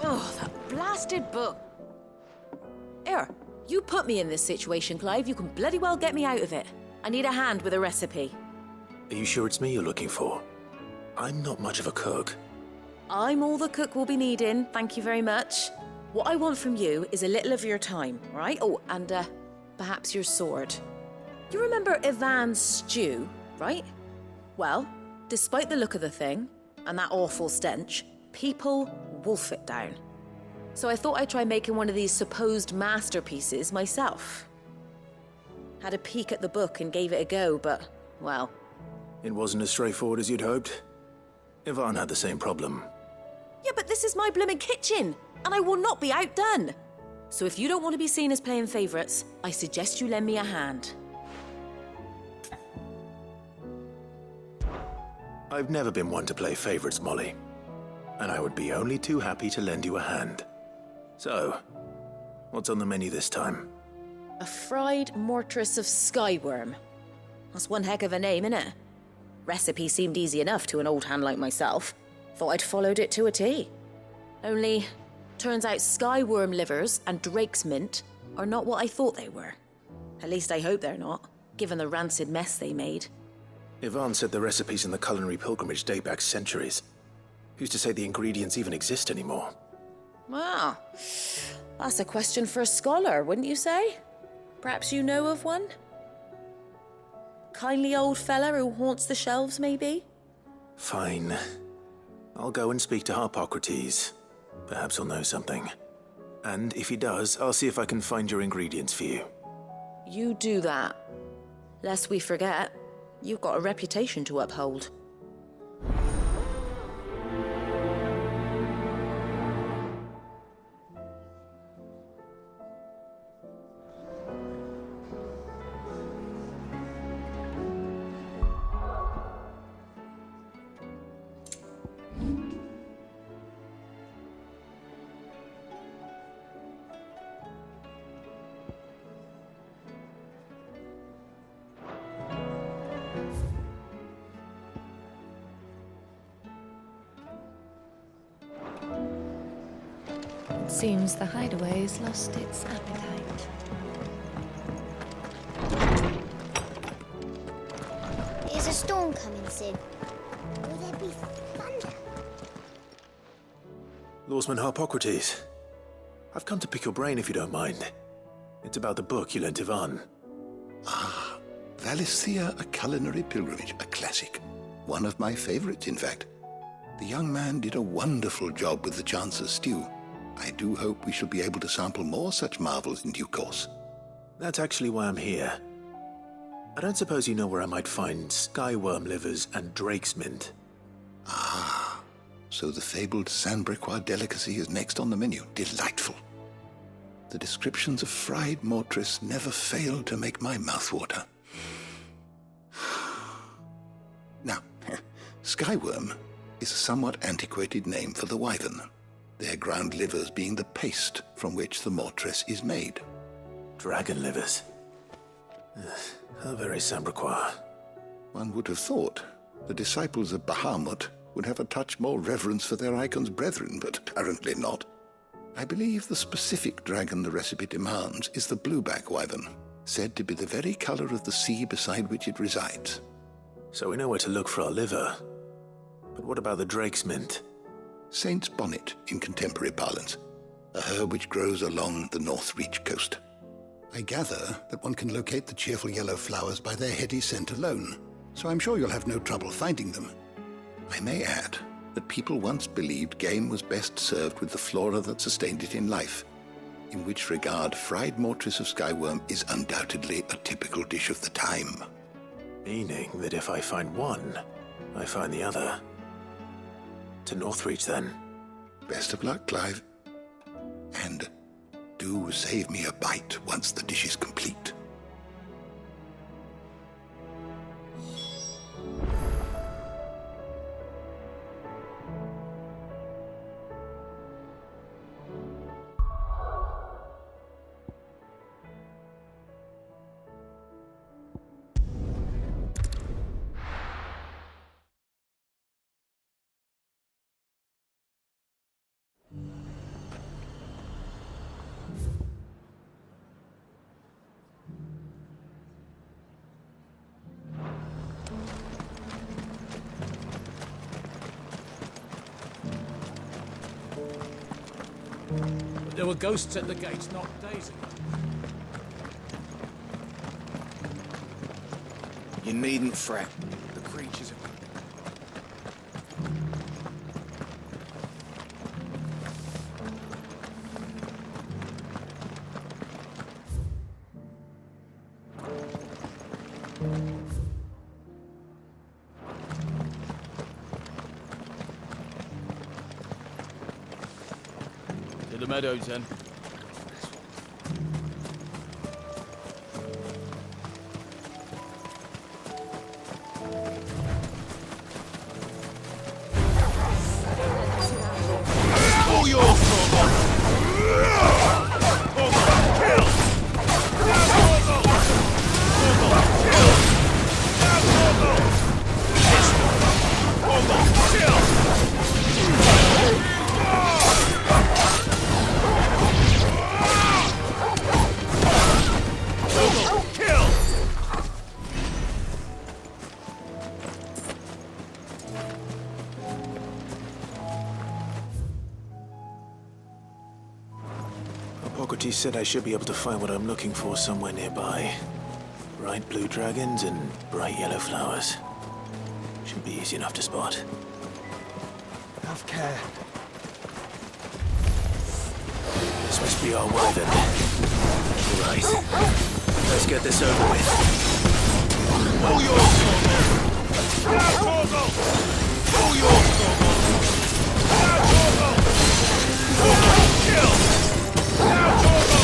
Oh, that blasted book. Here, you put me in this situation, Clive. You can bloody well get me out of it. I need a hand with a recipe. Are you sure it's me you're looking for? I'm not much of a cook. I'm all the cook will be needing, thank you very much. What I want from you is a little of your time, right? Oh, and perhaps your sword. You remember Ivan's stew, right? Well, despite the look of the thing, and that awful stench, people wolf it down. So I thought I'd try making one of these supposed masterpieces myself. Had a peek at the book and gave it a go, but, well... It wasn't as straightforward as you'd hoped. Ivan had the same problem. Yeah, but this is my blooming kitchen, and I will not be outdone. So if you don't want to be seen as playing favourites, I suggest you lend me a hand. I've never been one to play favourites, Molly. And I would be only too happy to lend you a hand. So, what's on the menu this time? A fried mortress of skyworm. That's one heck of a name, innit? Recipe seemed easy enough to an old hand like myself. Thought I'd followed it to a T. Only, turns out skyworm livers and drake's mint are not what I thought they were. At least I hope they're not, given the rancid mess they made. Ivan said the recipes in the culinary pilgrimage date back centuries. Who's to say the ingredients even exist anymore? Well, that's a question for a scholar, wouldn't you say? Perhaps you know of one? Kindly old fella who haunts the shelves, maybe? Fine. I'll go and speak to Harpocrates. Perhaps he'll know something. And if he does, I'll see if I can find your ingredients for you. You do that. Lest we forget, you've got a reputation to uphold. It seems the hideaway's lost its appetite. Is a storm coming soon? Will there be thunder? Lawsman Harpocrates, I've come to pick your brain if you don't mind. It's about the book you lent Ivan. Ah, Valisthea, a culinary pilgrimage, a classic. One of my favorites, in fact. The young man did a wonderful job with the Chance's stew. I do hope we shall be able to sample more such marvels in due course. That's actually why I'm here. I don't suppose you know where I might find skyworm livers and drake's mint. Ah, so the fabled Sandbrequois delicacy is next on the menu. Delightful. The descriptions of fried mortress never fail to make my mouth water. Now, skyworm is a somewhat antiquated name for the wyvern, their ground livers being the paste from which the mortress is made. Dragon livers. How very Sandbrequois. One would have thought the disciples of Bahamut would have a touch more reverence for their icon's brethren, but apparently not. I believe the specific dragon the recipe demands is the blueback wyvern, said to be the very color of the sea beside which it resides. So we know where to look for our liver. But what about the drake's mint? Saint's bonnet in contemporary parlance, a herb which grows along the North Reach coast. I gather that one can locate the cheerful yellow flowers by their heady scent alone, so I'm sure you'll have no trouble finding them. I may add that people once believed game was best served with the flora that sustained it in life, in which regard fried mortress of skyworm is undoubtedly a typical dish of the time. Meaning that if I find one, I find the other. To Northreach, then. Best of luck, Clive. And do save me a bite once the dish is complete. There were ghosts at the gates not days ago. You needn't fret. The creatures are... To the meadows, then. All yours, Torgal! Torgal, kill! Now, Torgal! Torgal, kill! Now, Torgal! This one! Torgal, kill! Torgal, kill! Hippocrates said I should be able to find what I'm looking for somewhere nearby. Bright blue dragons and bright yellow flowers. Should be easy enough to spot. Have care. This must be our wyvern. Right. Let's get this over with. All yours, Torgal! Now, Torgal! All yours, Torgal! Now, Torgal! Torgal, kill! Now, Torgal!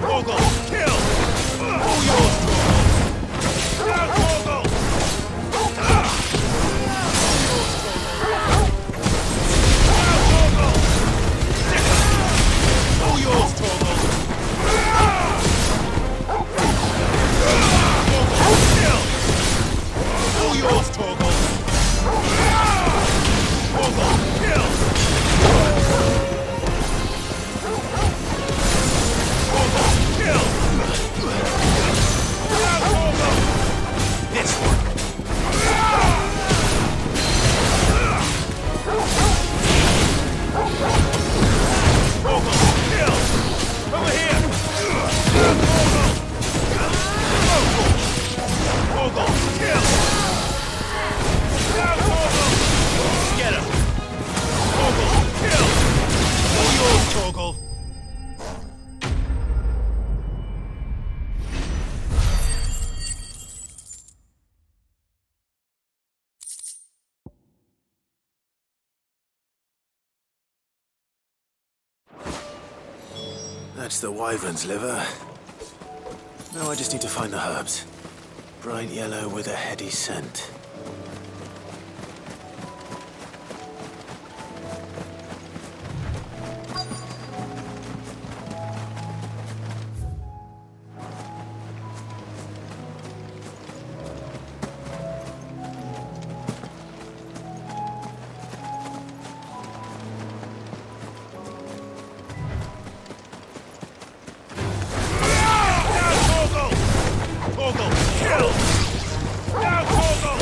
Torgal, kill! All yours, Torgal! Now, Torgal! Now, Torgal! All yours, Torgal! All yours, Torgal! Torgal, kill! Torgal, kill! Now, Torgal! This one! Torgal, kill! Over here! Torgal! Torgal, kill! Now, Torgal! Get him! Torgal, kill! All yours, Torgal! That's the wyvern's liver. Now I just need to find the herbs. Bright yellow with a heady scent. Torgal, kill! Now, Torgal!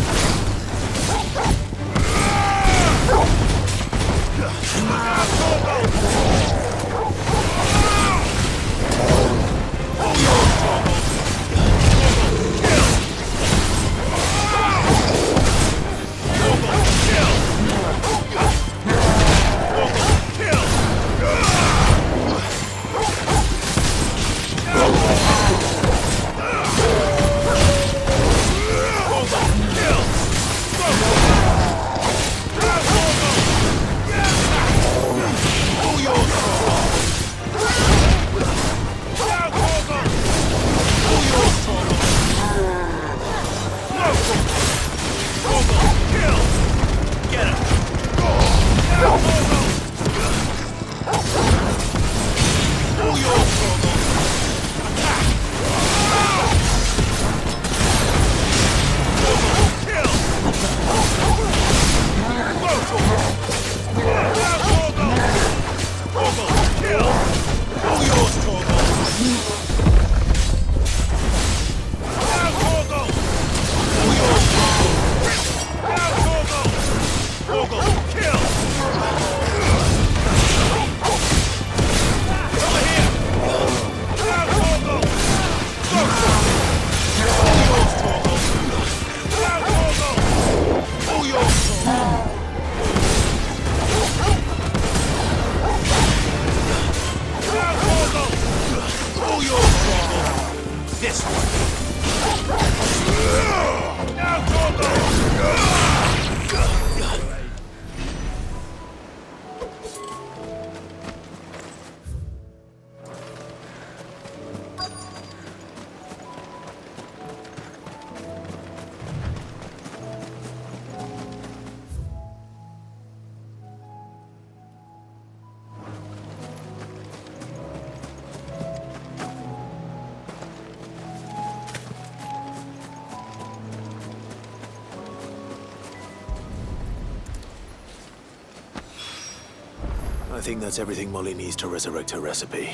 I think that's everything Molly needs to resurrect her recipe.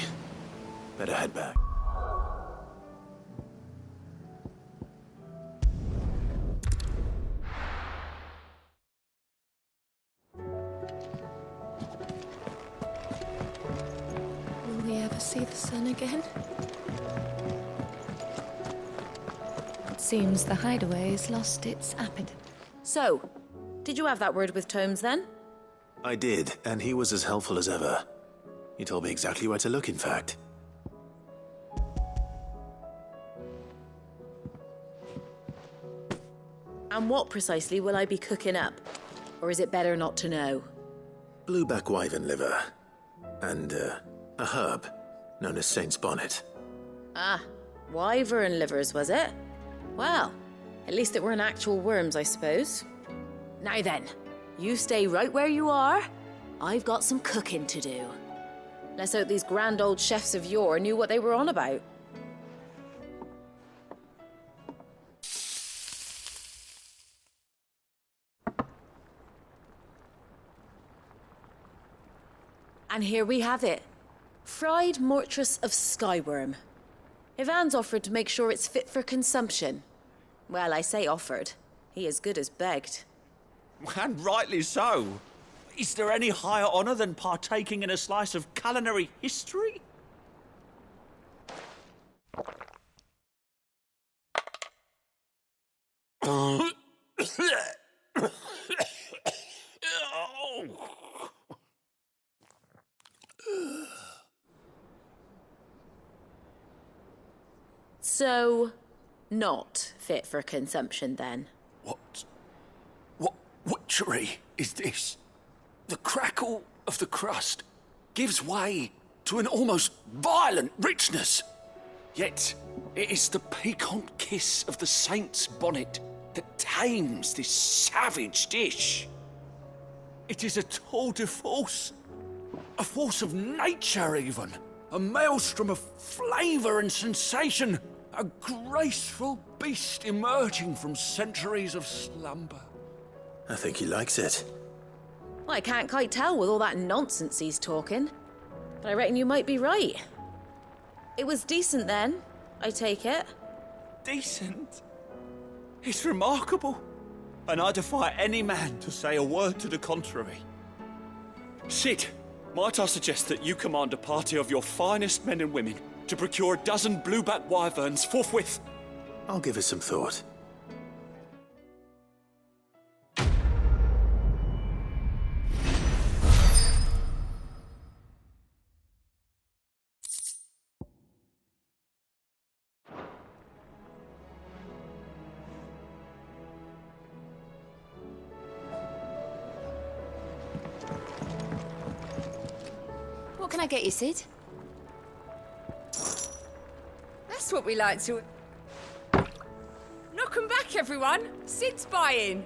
Better head back. Will we ever see the sun again? It seems the hideaway's lost its appetite. So, did you have that word with Tomes then? I did, and he was as helpful as ever. He told me exactly where to look, in fact. And what precisely will I be cooking up? Or is it better not to know? Blueback wyvern liver. And, a herb known as Saint's Bonnet. Ah, wyvern livers, was it? Well, at least it weren't actual worms, I suppose. Now then, you stay right where you are. I've got some cooking to do. Let's hope these grand old chefs of yore knew what they were on about. And here we have it. Fried mortress of skyworm. Ivan's offered to make sure it's fit for consumption. Well, I say offered. He as good as begged. And rightly so. Is there any higher honour than partaking in a slice of culinary history? So, not fit for consumption then? What witchery is this? The crackle of the crust gives way to an almost violent richness. Yet, it is the piquant kiss of the saint's bonnet that tames this savage dish. It is a tour de force. A force of nature, even. A maelstrom of flavour and sensation. A graceful beast emerging from centuries of slumber. I think he likes it. Well, I can't quite tell with all that nonsense he's talking. But I reckon you might be right. It was decent then, I take it. Decent? It's remarkable. And I defy any man to say a word to the contrary. Sid, might I suggest that you command a party of your finest men and women to procure a dozen blueback wyverns forthwith? I'll give it some thought. What can I get you, Sid? That's what we like to... Knock 'em back, everyone! Sid's buying!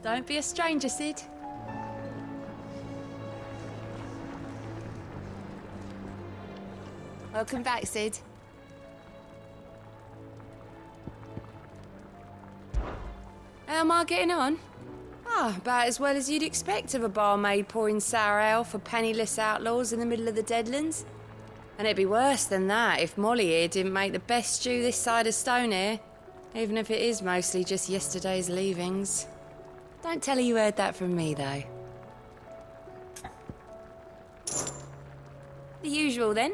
Don't be a stranger, Sid. Welcome back, Sid. How am I getting on? About as well as you'd expect of a barmaid pouring sour ale for penniless outlaws in the middle of the Deadlands. And it'd be worse than that if Molly here didn't make the best stew this side of Stone here, even if it is mostly just yesterday's leavings. Don't tell her you heard that from me, though. The usual, then.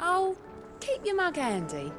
Oh, keep your mug handy.